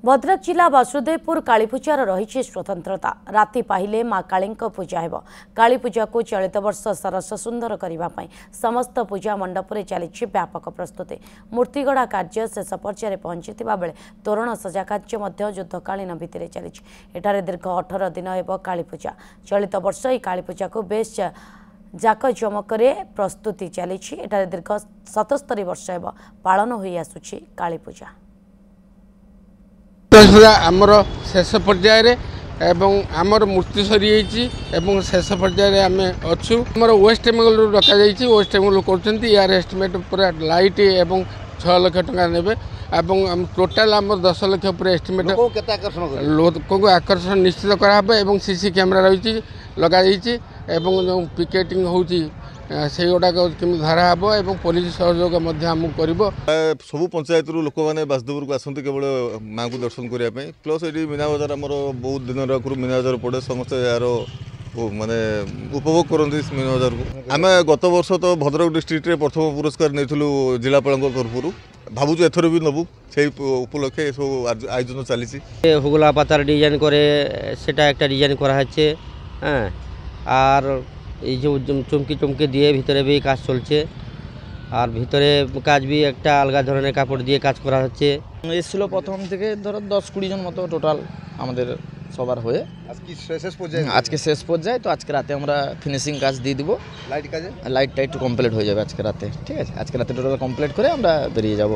भद्रक जिला वासुदेवपुर कालीपूजार रही स्वतंत्रता राति पाहिले मां काली पूजा हेब कालीपूजा को चलित वर्ष सरस सुंदर करने समस्त पूजा मंडप में चली व्यापक प्रस्तुति मूर्तिगढ़ा कार्य शेष पर्यायर पहुंची बेले तोरण सजा कार्य युद्धकालीन भित्ति चली दीर्घ 18 दिन हेब कालीपूजा चलित वर्ष यह कालीपूजा को बेस जाकजमक प्रस्तुति चली दीर्घ 77 वर्ष हेब पालन हो आसुछि कालीपूजा। आमर शेष पर्यायर आमर मूर्ति सरी शेष पर्यायर आम अच्छु आमर वेस्ट बेंगल डक वेस्ट बेंगल कर यार एस्टिमेट पूरा लाइट एवं 6 लाख टका ने टोटाल आम 10 लाख पूरा एस्टिमेट लोक आकर्षण निश्चित कराव सीसी कैमेरा रही लगाई जो पिकेटिंग होती से गुड़ाक धारा हम और पुलिस सहयोग सब पंचायत लोक मैंने बासदेवपुर को आसती केवल माँ को दर्शन करने प्लस ये मीना बजार आम बहुत दिन आगु मीना बजार पड़े समस्ते यार माने उपभोग करती मीना बजार को आम गत वर्ष तो भद्रक डिस्ट्रिक्ट रे प्रथम पुरस्कार नहीं जिलापाल तरफ भावुँ एथर भी नबू से उपलक्षे सब आयोजन चली हुगला पातार डिजाइन करे सेटा एक डिजाइन करा और ये जो चुमकी चुमकी दिए भितरे भी काज चलছে और भितरे काज भी एक अलग धरনের কাপড় দিয়ে কাজ করা হচ্ছে। এসেছিল প্রথম থেকে ধরো 10-20 জন মতো টোটাল আমাদের সবার হয়ে আজকে শেষ পর্যায়ে তো আজকে রাতে আমরা ফিনিশিং কাজ দিয়ে দিব লাইট টাইট কমপ্লিট হয়ে যাবে আজকে রাতে ঠিক আছে আজকে রাতে টোটাল কমপ্লিট করে আমরা বেরিয়ে যাব।